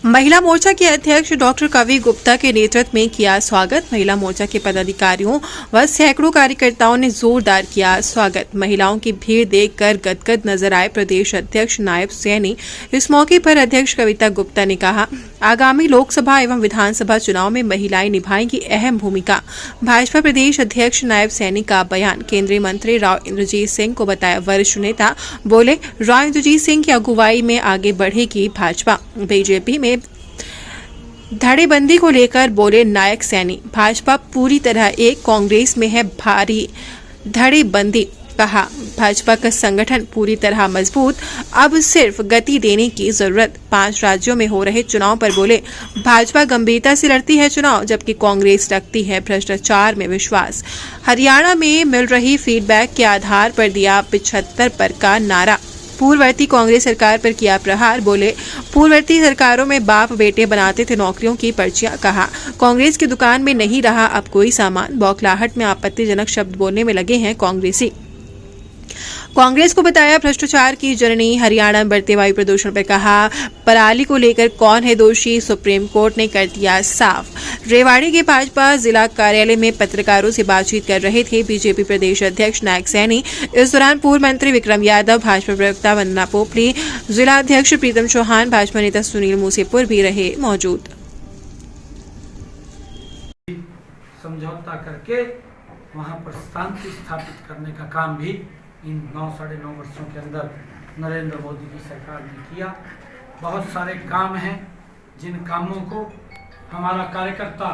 महिला मोर्चा के अध्यक्ष डॉक्टर कवि गुप्ता के नेतृत्व में किया स्वागत। महिला मोर्चा के पदाधिकारियों व सैकड़ों कार्यकर्ताओं ने जोरदार किया स्वागत। महिलाओं की भीड़ देखकर गदगद नजर आए प्रदेश अध्यक्ष नायब सैनी। इस मौके पर अध्यक्ष कविता गुप्ता ने कहा, आगामी लोकसभा एवं विधानसभा चुनाव में महिलाएं निभाएंगी अहम भूमिका। भाजपा प्रदेश अध्यक्ष नायब सैनी का बयान केंद्रीय मंत्री राव इंद्रजीत सिंह को बताया। वरिष्ठ नेता बोले, राव इंद्रजीत सिंह की अगुवाई में आगे बढ़ेगी भाजपा। बीजेपी में धड़ेबंदी को लेकर बोले नायक सैनी, भाजपा पूरी तरह एक, कांग्रेस में है भारी धड़ेबंदी। कहा, भाजपा का संगठन पूरी तरह मजबूत, अब सिर्फ गति देने की जरूरत। 5 राज्यों में हो रहे चुनाव पर बोले, भाजपा गंभीरता से लड़ती है चुनाव, जबकि कांग्रेस रखती है भ्रष्टाचार में विश्वास। हरियाणा में मिल रही फीडबैक के आधार पर दिया 75 पर का नारा। पूर्ववर्ती कांग्रेस सरकार पर किया प्रहार। बोले, पूर्ववर्ती सरकारों में बाप बेटे बनाते थे नौकरियों की पर्चियां। कहा, कांग्रेस की दुकान में नहीं रहा अब कोई सामान। बौखलाहट में आपत्तिजनक शब्द बोलने में लगे हैं कांग्रेसी। कांग्रेस को बताया भ्रष्टाचार की जननी। हरियाणा में बढ़ते वायु प्रदूषण पर कहा, पराली को लेकर कौन है दोषी, सुप्रीम कोर्ट ने कर दिया साफ। रेवाड़ी के भाजपा जिला कार्यालय में पत्रकारों से बातचीत कर रहे थे बीजेपी प्रदेश अध्यक्ष नायक सैनी। इस दौरान पूर्व मंत्री विक्रम यादव, भाजपा प्रवक्ता वंदना पोपली, जिला अध्यक्ष प्रीतम चौहान, भाजपा नेता सुनील मूसेपुर भी रहे मौजूद। समझौता करके वहां पर शांति स्थापित करने का काम भी इन 9-9.5 वर्षों के अंदर नरेंद्र मोदी की सरकार ने किया। बहुत सारे काम हैं जिन कामों को हमारा कार्यकर्ता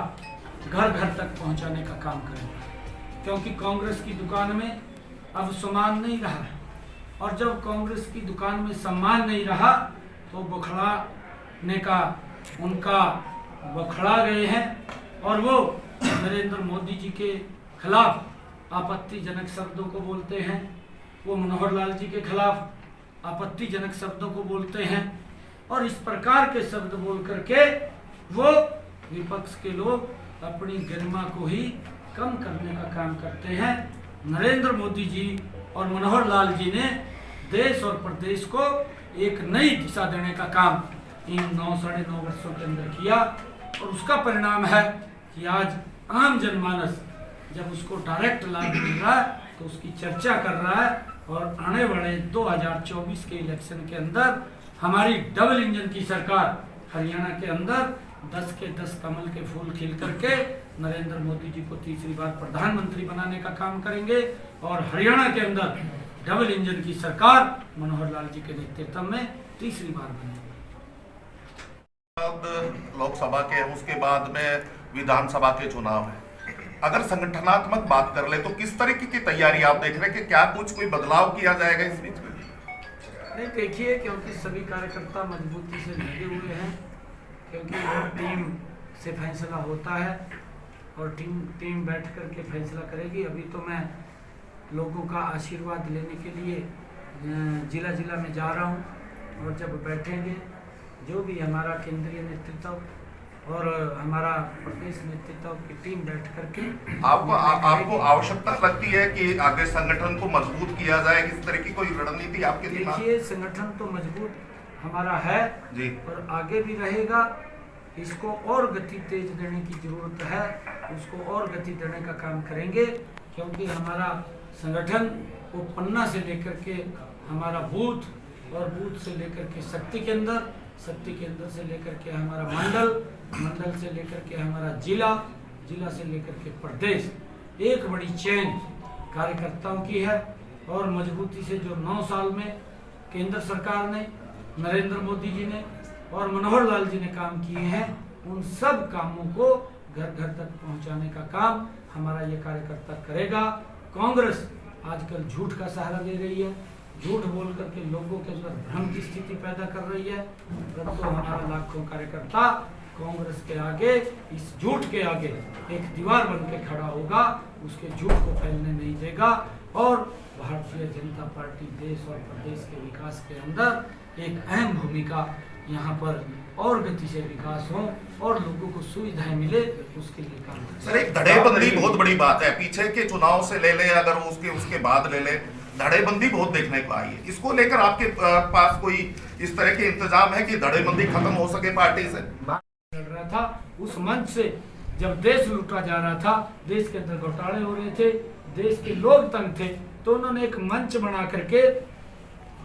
घर घर तक पहुंचाने का काम करेंगे, क्योंकि कांग्रेस की दुकान में अब सम्मान नहीं रहा, और जब कांग्रेस की दुकान में सम्मान नहीं रहा तो बौखलाने का उनका बौखला गए हैं, और वो नरेंद्र मोदी जी के खिलाफ आपत्तिजनक शब्दों को बोलते हैं। वो मनोहर लाल जी के खिलाफ आपत्तिजनक शब्दों को बोलते हैं, और इस प्रकार के शब्द बोल करके वो विपक्ष के लोग अपनी गरिमा को ही कम करने का काम करते हैं। नरेंद्र मोदी जी और मनोहर लाल जी ने देश और प्रदेश को एक नई दिशा देने का काम इन 9-9.5 वर्षों के अंदर किया, और उसका परिणाम है कि आज आम जनमानस जब उसको डायरेक्ट लाभ मिल रहा है तो उसकी चर्चा कर रहा है। और आने वाले 2024 के इलेक्शन के अंदर हमारी डबल इंजन की सरकार हरियाणा के अंदर 10 के 10 कमल के फूल खिल करके नरेंद्र मोदी जी को तीसरी बार प्रधानमंत्री बनाने का काम करेंगे, और हरियाणा के अंदर डबल इंजन की सरकार मनोहर लाल जी के नेतृत्व में तीसरी बार बनेगी। लोकसभा के उसके बाद में विधानसभा के चुनाव है। अगर संगठनात्मक बात कर ले तो किस तरीके की तैयारी आप देख रहे हैं कि क्या कोई बदलाव किया जाएगा इस बीच में? नहीं, देखिए, क्योंकि सभी कार्यकर्ता मजबूती से लगे हुए हैं, क्योंकि टीम से फैसला होता है और टीम बैठ करके फैसला करेगी। अभी तो मैं लोगों का आशीर्वाद लेने के लिए जिला में जा रहा हूँ, और जब बैठेंगे जो भी हमारा केंद्रीय नेतृत्व और हमारा प्रदेश नेतृत्व की टीम बैठ करके आपको आवश्यकता लगती है कि आगे संगठन को मजबूत किया जाए, किस तरह की कोई रणनीति आपके दिमाग? देखिए, संगठन तो मजबूत हमारा है जी, और आगे भी रहेगा। इसको और गति तेज देने की जरूरत है, उसको और गति देने का काम करेंगे, क्योंकि हमारा संगठन वो पन्ना से लेकर के हमारा बूथ, और बूथ से लेकर के शक्ति केंद्र से लेकर के हमारा मंडल से लेकर के हमारा जिला से लेकर के प्रदेश, एक बड़ी चेन कार्यकर्ताओं की है। और मजबूती से जो 9 साल में केंद्र सरकार ने, नरेंद्र मोदी जी ने और मनोहर लाल जी ने काम किए हैं, उन सब कामों को घर घर तक पहुंचाने का काम हमारा ये कार्यकर्ता करेगा। कांग्रेस आजकल झूठ का सहारा ले रही है, झूठ बोल करके लोगों के अंदर भ्रम की स्थिति पैदा कर रही है, परंतु हमारा लाखों कार्यकर्ता कांग्रेस के आगे, इस झूठ के आगे एक दीवार बन के खड़ा होगा, उसके झूठ को फैलने नहीं देगा, और भारतीय जनता पार्टी देश और प्रदेश के विकास के अंदर एक अहम भूमिका यहाँ पर और गति से विकास हो और लोगों को सुविधाएं मिले, उसके लिए काम करें। सर, एक धड़ेबंदी बहुत बड़ी बात है। पीछे के चुनाव से ले ले, अगर उसके बाद ले ले, धड़ेबंदी बहुत देखने को आई है। इसको लेकर आपके पास कोई इस तरह के इंतजाम है कि धड़ेबंदी खत्म हो सके पार्टी से? लड़ रहा था उस मंच से, जब देश लूटा जा रहा था, देश के अंदर घोटाले हो रहे थे, देश के लोग तंग थे, तो उन्होंने एक मंच बना करके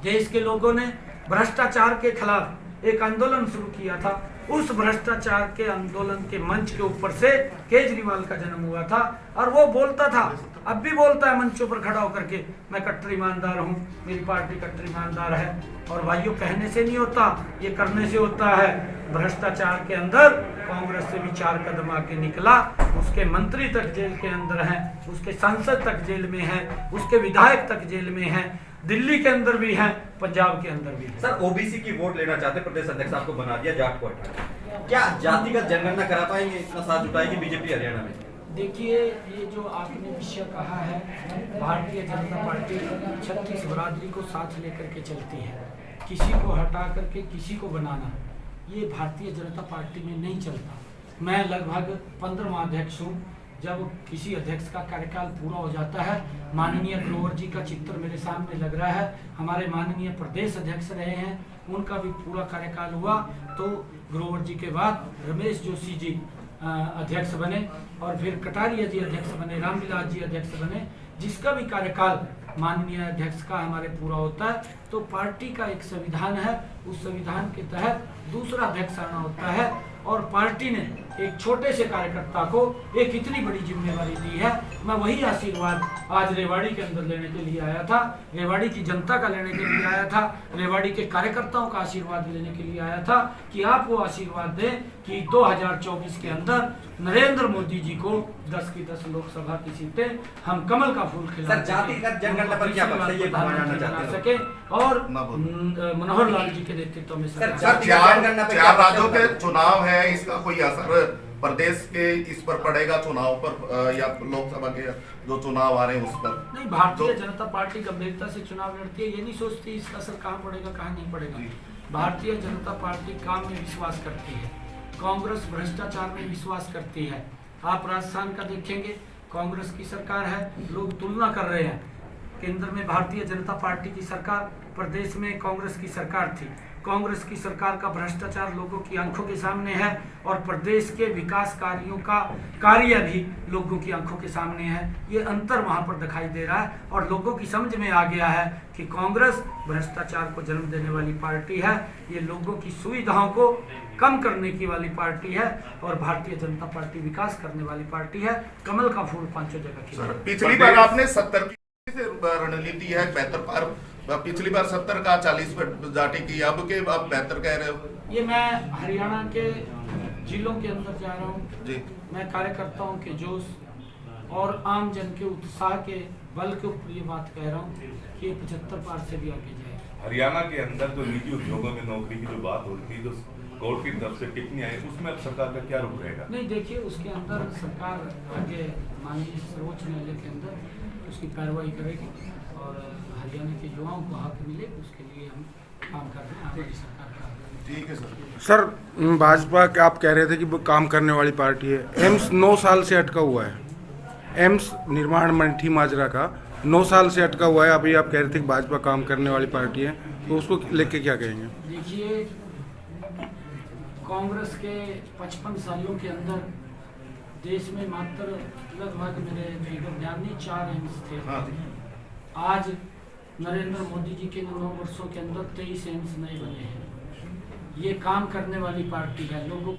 देश के लोगों ने भ्रष्टाचार के खिलाफ एक आंदोलन शुरू किया था। उस भ्रष्टाचार के आंदोलन के मंच के ऊपर से केजरीवाल का जन्म हुआ था। और वो बोलता था, अब भी बोलता है मंचों पर खड़ा होकर के, मैं कट्टर ईमानदार हूँ, मेरी पार्टी कट्टर ईमानदार है। और भाइयों, कहने से नहीं होता, ये करने से होता है। भ्रष्टाचार के अंदर कांग्रेस से भी 4 कदम आगे निकला, उसके मंत्री तक जेल के अंदर हैं, उसके सांसद तक जेल में हैं, उसके विधायक तक जेल में हैं, दिल्ली के अंदर भी हैं, पंजाब के अंदर भी हैं। सर, ओबीसी की वोट लेना चाहते, प्रदेश अध्यक्ष आपको बना दिया, जाट को हटा, क्या जातिगत जनगणना करा पाएंगे? इतना साथ जुटाएगी बीजेपी हरियाणा में? देखिए, ये जो आपने विषय कहा है, भारतीय जनता पार्टी 36 बरादरी को साथ लेकर के चलती है। किसी को हटा करके किसी को बनाना, ये भारतीय जनता पार्टी में नहीं चलता। मैं लगभग 15वां अध्यक्ष हूँ। जब किसी अध्यक्ष का कार्यकाल पूरा हो जाता है, माननीय ग्रोवर जी का चित्र मेरे सामने लग रहा है, हमारे माननीय प्रदेश अध्यक्ष रहे हैं, उनका भी पूरा कार्यकाल हुआ, तो ग्रोवर जी के बाद रमेश जोशी जी अध्यक्ष बने, और फिर कटारिया जी अध्यक्ष बने, रामविलास जी अध्यक्ष बने। जिसका भी कार्यकाल माननीय अध्यक्ष का हमारे पूरा होता है, तो पार्टी का एक संविधान है, उस संविधान के तहत दूसरा अध्यक्ष आना होता है। और पार्टी ने एक छोटे से कार्यकर्ता को एक इतनी बड़ी जिम्मेवारी दी है। मैं वही आशीर्वाद आज रेवाड़ी के अंदर लेने के लिए आया था, रेवाड़ी की जनता का लेने के लिए आया था, रेवाड़ी के कार्यकर्ताओं का आशीर्वाद लेने के लिए आया था, कि आप वो आशीर्वाद दें कि 2024 के अंदर नरेंद्र मोदी जी को 10 की 10 लोकसभा की सीटें हम कमल का फूल खिला सके, और मनोहर लाल जी के नेतृत्व में सर 4 राज्यों के चुनाव है, इसका कोई असर प्रदेश के इस पर पड़ेगा, चुनाव पर या लोकसभा के जो चुनाव आ रहे हैं उस पर? नहीं, भारतीय जनता पार्टी गंभीरता से चुनाव लड़ती है, ये नहीं सोचती इसका असर कहाँ पड़ेगा कहाँ नहीं पड़ेगा। भारतीय जनता पार्टी काम में विश्वास करती है, कांग्रेस भ्रष्टाचार में विश्वास करती है। आप राजस्थान का देखेंगे, कांग्रेस की सरकार है, लोग तुलना कर रहे हैं, केंद्र में भारतीय जनता पार्टी की सरकार, प्रदेश में कांग्रेस की सरकार थी। कांग्रेस की सरकार का भ्रष्टाचार लोगों की आंखों के सामने है, और प्रदेश के विकास कार्यों का कार्य भी लोगों की आंखों के सामने है। ये अंतर वहां पर दिखाई दे रहा है, और लोगों की समझ में आ गया है कि कांग्रेस भ्रष्टाचार को जन्म देने वाली पार्टी है, ये लोगों की सुविधाओं को कम करने की वाली पार्टी है, और भारतीय जनता पार्टी विकास करने वाली पार्टी है। कमल का फूल 5 जगह खिला। पिछली बार आपने 70 की रणनीति है, 72 पार, पिछली बार 70 का 40 पर जाटी की, अब के आप 72 कह रहे हो। ये मैं हरियाणा के जिलों के अंदर जा रहा हूँ जी, मैं कार्यकर्ताओं के जोश और आम जन के उत्साह के बल के ऊपर ये बात कह रहा हूँ कि ये 75 पार से भी आगे जाए। हरियाणा के अंदर जो निजी उद्योगों में नौकरी की जो बात हो रही थी, जो कोर्ट की तरफ से टिप्पणी आई, उसमें अब सरकार का क्या रुख रहेगा? नहीं, देखिए, उसके अंदर सरकार आगे माननीय सर्वोच्च न्यायालय के अंदर उसकी कार्रवाई करेगी, और हरियाणा के युवाओं को हक मिले, उसके लिए हम काम कर रहे हैं। हमारी सरकार का ठीक है सर। सर, भाजपा के आप कह रहे थे कि वो काम करने वाली पार्टी है। एम्स 9 साल से अटका हुआ है, एम्स निर्माण मंठी माजरा का 9 साल से अटका हुआ है। अभी आप कह रहे थे कि भाजपा काम करने वाली पार्टी है, तो उसको लेके क्या कहेंगे? देखिए, कांग्रेस के 55 सालों के अंदर देश में मात्र लगभग मेरे ध्यान नहीं 4 एम्स थे। हाँ। आज नरेंद्र मोदी जी के 9 वर्षों के अंदर 23 एम्स नए बने हैं। ये काम करने वाली पार्टी है, लोगों